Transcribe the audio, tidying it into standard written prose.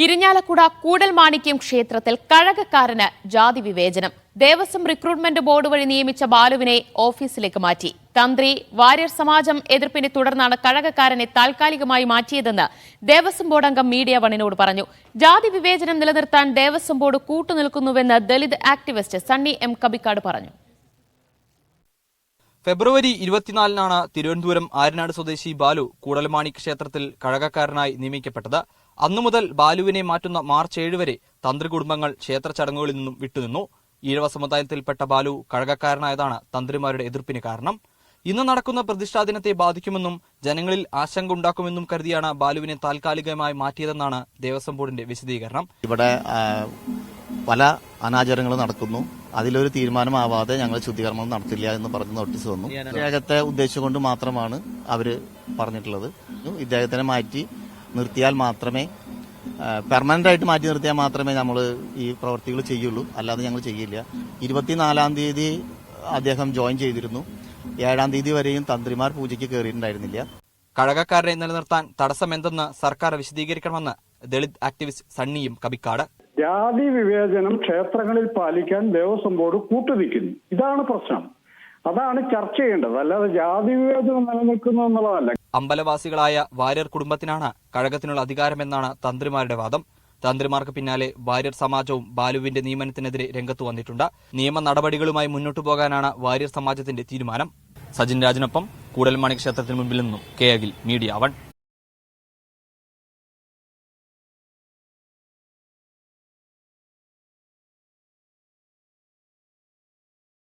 ഇരിഞ്ഞാലക്കുട കൂടൽമാണിക്യം ക്ഷേത്രത്തിൽ കഴകക്കാരന് ജാതി വിവേചനം. ദേവസ്വം റിക്രൂട്ട്മെന്റ് ബോർഡ് വഴി നിയമിച്ച ബാലുവിനെ ഓഫീസിലേക്ക് മാറ്റി. തന്ത്രി വാര്യർ സമാജം എതിർപ്പിനെ തുടർന്നാണ് കഴകക്കാരനെ താൽക്കാലികമായി മാറ്റിയതെന്ന് ദേവസ്വം ബോർഡ് അംഗം മീഡിയ വണ്ണിനോട് പറഞ്ഞു. ജാതി വിവേചനം നിലനിർത്താൻ ദേവസ്വം ബോർഡ് കൂട്ടുനിൽക്കുന്നുവെന്ന് ദലിത് ആക്ടിവിസ്റ്റ് സണ്ണി എം കബിക്കാട് പറഞ്ഞു. ഫെബ്രുവരി 24-നാണ് തിരുവനന്തപുരം ആര്യനാട് സ്വദേശി ബാലു കൂടൽമാണി ക്ഷേത്രത്തിൽ കഴകക്കാരനായി നിയമിക്കപ്പെട്ടത്. അന്നു മുതൽ ബാലുവിനെ മാറ്റുന്ന മാർച്ച് 7 വരെ തന്ത്രി കുടുംബങ്ങൾ ക്ഷേത്ര ചടങ്ങുകളിൽ നിന്നും വിട്ടുനിന്നു. ഈഴവ സമുദായത്തിൽപ്പെട്ട ബാലു കഴകക്കാരനായതാണ് തന്ത്രിമാരുടെ എതിർപ്പിന് കാരണം. ഇന്ന് നടക്കുന്ന പ്രതിഷ്ഠാ ദിനത്തെ ബാധിക്കുമെന്നും ജനങ്ങളിൽ ആശങ്ക ഉണ്ടാക്കുമെന്നും കരുതിയാണ് ബാലുവിനെ താൽക്കാലികമായി മാറ്റിയതെന്നാണ് ദേവസ്വം ബോർഡിന്റെ വിശദീകരണം. ഇവിടെ പല അനാചാരങ്ങളും നടക്കുന്നു. അതിലൊരു തീരുമാനമാവാതെ ഞങ്ങൾ ശുദ്ധീകരണം നടത്തില്ല എന്ന് പറഞ്ഞ് നോട്ടീസ് വന്നു. ഇദ്ദേഹത്തെ ഉദ്ദേശിച്ചുകൊണ്ട് മാത്രമാണ് അവര് പറഞ്ഞിട്ടുള്ളത്. ഇദ്ദേഹത്തിനെ മാറ്റി നിർത്തിയാൽ മാത്രമേ, പെർമനന്റ് ആയിട്ട് മാറ്റി നിർത്തിയാൽ മാത്രമേ നമ്മൾ ഈ പ്രവർത്തികൾ ചെയ്യുള്ളൂ, അല്ലാതെ ഞങ്ങൾ ചെയ്യില്ല. 24-ാം തീയതി അദ്ദേഹം ജോയിൻ ചെയ്തിരുന്നു. 7-ാം തീയതി വരെയും തന്ത്രിമാർ പൂജയ്ക്ക് കയറിയിട്ടുണ്ടായിരുന്നില്ല. കഴകക്കാരനെ നിലനിർത്താൻ തടസ്സമെന്തെന്ന് സർക്കാർ വിശദീകരിക്കണമെന്ന് ദളിത് ആക്ടിവിസ്റ്റ് സണ്ണിയും കബിക്കാട്. ജാതി വിവേചനം ക്ഷേത്രങ്ങളിൽ പാലിക്കാൻ ദേവസ്വം ബോർഡ് കൂട്ടുനിൽക്കുന്നു. ഇതാണ് പ്രശ്നം. അതാണ് ചർച്ച ചെയ്യേണ്ടത്, അല്ലാതെ ജാതി വിവേചനം നിലനിൽക്കുന്നു എന്നുള്ളതല്ല. അമ്പലവാസികളായ വാര്യർ കുടുംബത്തിനാണ് കഴകത്തിനുള്ള അധികാരമെന്നാണ് തന്ത്രിമാരുടെ വാദം. തന്ത്രിമാർക്ക് പിന്നാലെ വാര്യർ സമാജവും ബാലുവിന്റെ നിയമനത്തിനെതിരെ രംഗത്ത് വന്നിട്ടുണ്ട്. നിയമ നടപടികളുമായി മുന്നോട്ടു പോകാനാണ് വാര്യർ സമാജത്തിന്റെ തീരുമാനം. സജിൻ രാജിനൊപ്പം കൂടൽമാണി ക്ഷേത്രത്തിന് മുൻപിൽ നിന്നും കെ അഖിൽ, മീഡിയ 1.